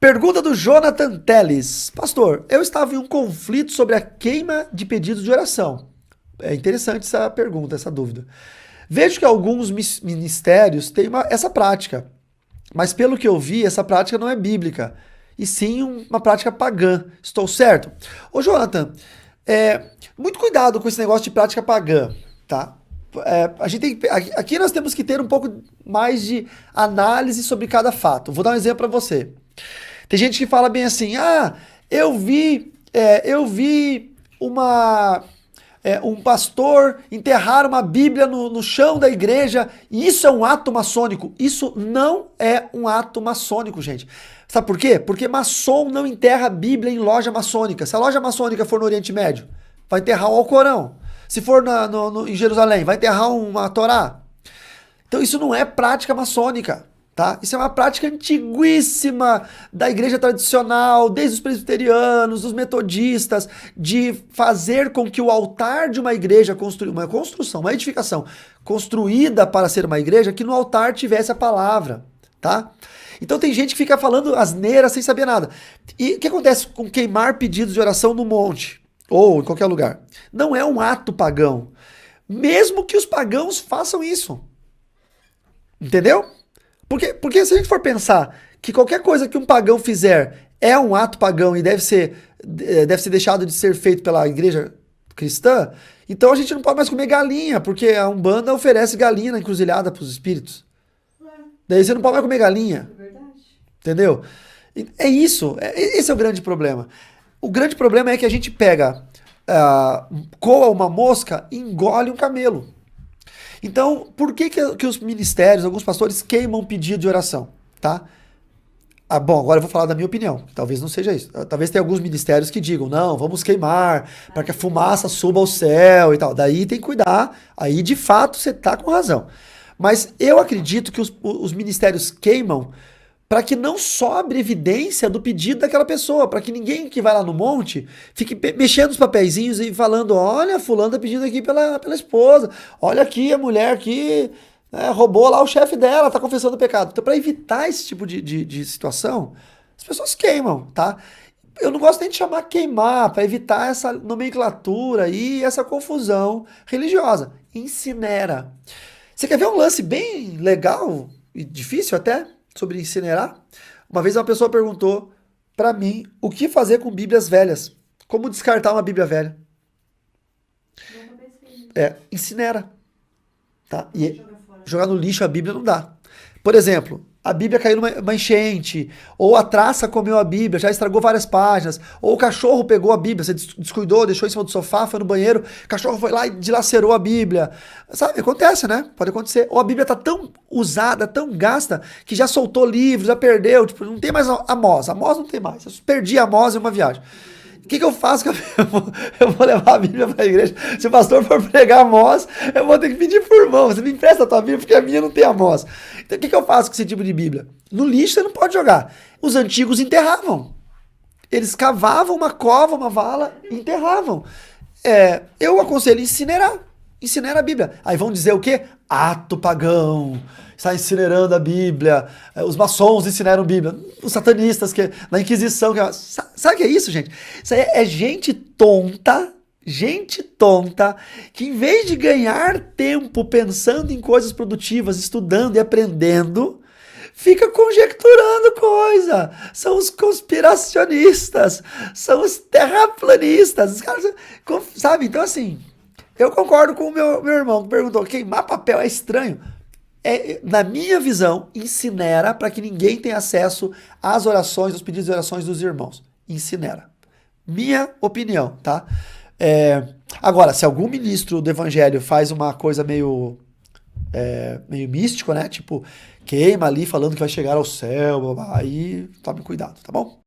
Pergunta do Jonathan Teles. Pastor, eu estava em um conflito sobre a queima de pedidos de oração. É interessante essa pergunta, essa dúvida. Vejo que alguns ministérios têm essa prática, mas pelo que eu vi, essa prática não é bíblica, e sim uma prática pagã. Estou certo? Ô Jonathan, muito cuidado com esse negócio de prática pagã, tá? Aqui nós temos que ter um pouco mais de análise sobre cada fato. Vou dar um exemplo para você. Tem gente que fala bem assim, eu vi um pastor enterrar uma Bíblia no chão da igreja, e isso é um ato maçônico. Isso não é um ato maçônico, gente. Sabe por quê? Porque maçom não enterra a Bíblia em loja maçônica. Se a loja maçônica for no Oriente Médio, vai enterrar o Alcorão. Se for em Jerusalém, vai enterrar uma Torá. Então isso não é prática maçônica. Tá? Isso é uma prática antiguíssima da igreja tradicional, desde os presbiterianos, dos metodistas, de fazer com que o altar de uma igreja, uma edificação construída para ser uma igreja, que no altar tivesse a palavra, tá? Então tem gente que fica falando asneira sem saber nada. E o que acontece com queimar pedidos de oração no monte, ou em qualquer lugar? Não é um ato pagão, mesmo que os pagãos façam isso. Entendeu? Porque se a gente for pensar que qualquer coisa que um pagão fizer é um ato pagão e deve ser deixado de ser feito pela igreja cristã, então a gente não pode mais comer galinha, porque a Umbanda oferece galinha na encruzilhada para os espíritos. Daí você não pode mais comer galinha. É verdade. Entendeu? É isso. Esse é o grande problema. O grande problema é que a gente pega, coa uma mosca e engole um camelo. Então, por que os ministérios, alguns pastores queimam pedido de oração, tá? Bom, agora eu vou falar da minha opinião. Talvez não seja isso. Talvez tenha alguns ministérios que digam, não, vamos queimar para que a fumaça suba ao céu e tal. Daí tem que cuidar. Aí, de fato, você tá com razão. Mas eu acredito que os ministérios queimam para que não sobre evidência do pedido daquela pessoa, para que ninguém que vai lá no monte fique mexendo os papeizinhos e falando, olha, fulano tá pedindo aqui pela esposa, olha aqui a mulher que roubou lá o chefe dela, tá confessando o pecado. Então, para evitar esse tipo de situação, as pessoas queimam, tá? Eu não gosto nem de chamar queimar, para evitar essa nomenclatura e essa confusão religiosa. Incinera. Você quer ver um lance bem legal e difícil até? Sobre incinerar. Uma vez uma pessoa perguntou para mim o que fazer com bíblias velhas. Como descartar uma bíblia velha? Incinera. Tá? E jogar no lixo a bíblia não dá. Por exemplo, a Bíblia caiu numa enchente, ou a traça comeu a Bíblia, já estragou várias páginas, ou o cachorro pegou a Bíblia, você descuidou, deixou em cima do sofá, foi no banheiro, o cachorro foi lá e dilacerou a Bíblia. Sabe, acontece, né? Pode acontecer. Ou a Bíblia tá tão usada, tão gasta, que já soltou livros, já perdeu, tipo, não tem mais Amós. Amós não tem mais. Eu perdi Amós em uma viagem. O que eu faço? Eu vou levar a Bíblia para a igreja. Se o pastor for pregar Amós, eu vou ter que pedir por mão. Você me empresta a tua Bíblia, porque a minha não tem Amós. Então, o que eu faço com esse tipo de Bíblia? No lixo você não pode jogar. Os antigos enterravam. Eles cavavam uma cova, uma vala e enterravam. Eu aconselho incinerar. Incinera a Bíblia. Aí vão dizer o quê? Ato pagão. Está incinerando a Bíblia. Os maçons incineram a Bíblia. Os satanistas, na Inquisição. Sabe o que é isso, gente? Isso aí é gente tonta, que em vez de ganhar tempo pensando em coisas produtivas, estudando e aprendendo, fica conjecturando coisa. São os conspiracionistas, são os terraplanistas. Os caras, sabe? Então, assim, eu concordo com o meu irmão que perguntou, queimar papel é estranho. Na minha visão, incinera para que ninguém tenha acesso às orações, aos pedidos de orações dos irmãos. Incinera. Minha opinião, tá? Agora, se algum ministro do evangelho faz uma coisa meio místico, né? Tipo, queima ali falando que vai chegar ao céu, aí tome cuidado, tá bom?